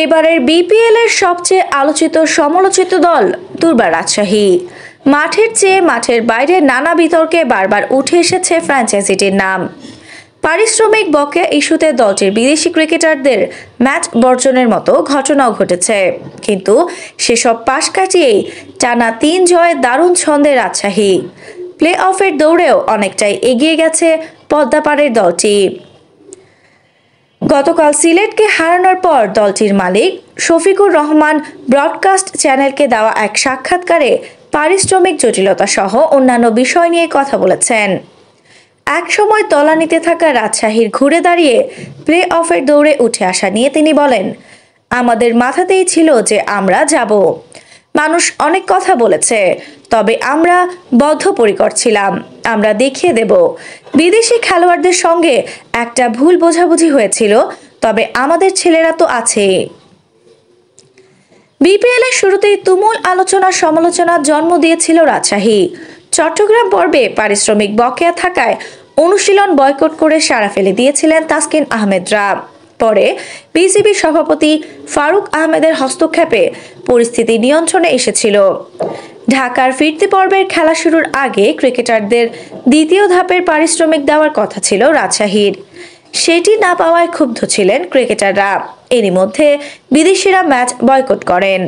এবারের বিপিএল এর সবচেয়ে আলোচিত সমালোচিত দল দুর্বার রাজশাহী। মাঠের চেয়ে মাঠের বাইরে নানা বিতর্কে বারবার উঠে এসেছে ফ্র্যাঞ্চাইজিটির নাম। পারিশ্রমিক বকেয়া ইস্যুতে দলটির বিদেশি ক্রিকেটারদের ম্যাচ বর্জনের মতো ঘটনাও ঘটেছে, কিন্তু সেসব পাশ কাটিয়েই টানা ৩ জয়ে দারুণ ছন্দে রাজশাহী। প্লে অফের দৌড়েও অনেকটাই এগিয়ে গেছে পদ্মাপাড়ের দলটি। গতকাল সিলেটকে হারানোর পর দলটির মালিক শফিকুর রহমান ব্রডকাস্ট চ্যানেলকে দেওয়া এক সাক্ষাৎকারে পারিশ্রমিক জটিলতা সহ অন্যান্য বিষয় নিয়ে কথা বলেছেন। একসময় তলানিতে থাকা রাজশাহীর ঘুরে দাঁড়িয়ে প্লে অফের দৌড়ে উঠে আসা নিয়ে তিনি বলেন, আমাদের মাথাতেই ছিল যে আমরা যাব। মানুষ অনেক কথা বলেছে, তবে আমরা বদ্ধপরিকর ছিলাম, আমরা দেখিয়ে দেব। বিদেশি খেলোয়াড়দের সঙ্গে একটা ভুল বোঝাবুঝি হয়েছিল, তবে আমাদের ছেলেরা তো আছে। বিপিএল এর শুরুতেই তুমুল আলোচনা সমালোচনার জন্ম দিয়েছিল রাজশাহী। চট্টগ্রাম পর্বে পারিশ্রমিক বকেয়া থাকায় অনুশীলন বয়কট করে সাড়া ফেলে দিয়েছিলেন তাসকিন আহমেদরা। পরে বিসিবি সভাপতি ফারুক আহমেদের হস্তক্ষেপে পরিস্থিতি নিয়ন্ত্রণে এসেছিল। ঢাকার ফিরতি পর্বের খেলা শুরুর আগে ক্রিকেটারদের দ্বিতীয় ধাপের পারিশ্রমিক দেওয়ার কথা ছিল রাজশাহীর। সেটি না পাওয়ায় ক্ষুব্ধ ছিলেন ক্রিকেটাররা। এরই মধ্যে বিদেশিরা ম্যাচ বয়কট করেন।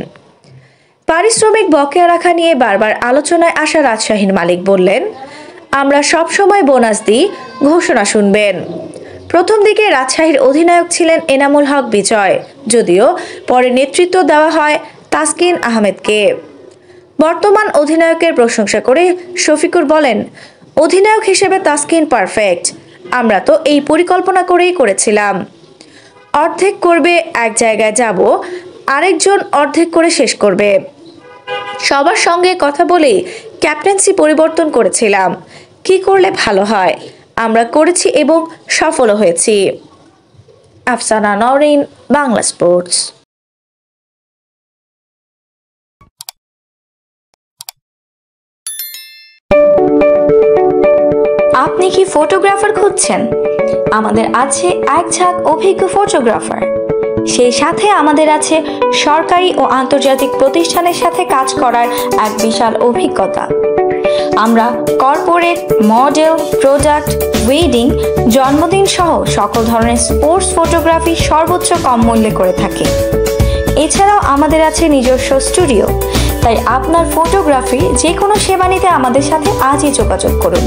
পারিশ্রমিক বকেয়া রাখা নিয়ে বারবার আলোচনায় আসা রাজশাহীর মালিক বললেন, আমরা সব সময় বোনাস দিই, ঘোষণা শুনবেন। প্রথম দিকে রাজশাহীর অধিনায়ক ছিলেন এনামুল হক বিজয়, যদিও পরে নেতৃত্ব দেওয়া হয় তাসকিন আহমেদকে। বর্তমান অধিনায়কের প্রশংসা করে শফিকুর বলেন, অধিনায়ক হিসেবে তাসকিন পারফেক্ট। আমরা তো এই পরিকল্পনা করেই করেছিলাম। অর্ধেক করবে এক জায়গায় যাব, আরেকজন অর্ধেক করে শেষ করবে। সবার সঙ্গে কথা বলেই ক্যাপ্টেন্সি পরিবর্তন করেছিলাম, কি করলে ভালো হয় আমরা করেছি এবং সফলও হয়েছি। আফসানা নওরিন, বাংলা স্পোর্টস। আপনি কি ফটোগ্রাফার খুঁজছেন? আমাদের আছে এক ঝাঁক অভিজ্ঞ ফটোগ্রাফার। সেই সাথে আমাদের আছে সরকারি ও আন্তর্জাতিক প্রতিষ্ঠানের সাথে কাজ করার এক বিশাল অভিজ্ঞতা। আমরা কর্পোরেট, মডেল, প্রোডাক্ট, ওয়েডিং, জন্মদিন সহ সকল ধরনের স্পোর্টস ফটোগ্রাফি সর্বোচ্চ কম মূল্যে করে থাকি। এছাড়াও আমাদের আছে নিজস্ব স্টুডিও। তাই আপনার ফটোগ্রাফির যে কোনো সেবা নিতে আমাদের সাথে আজই যোগাযোগ করুন।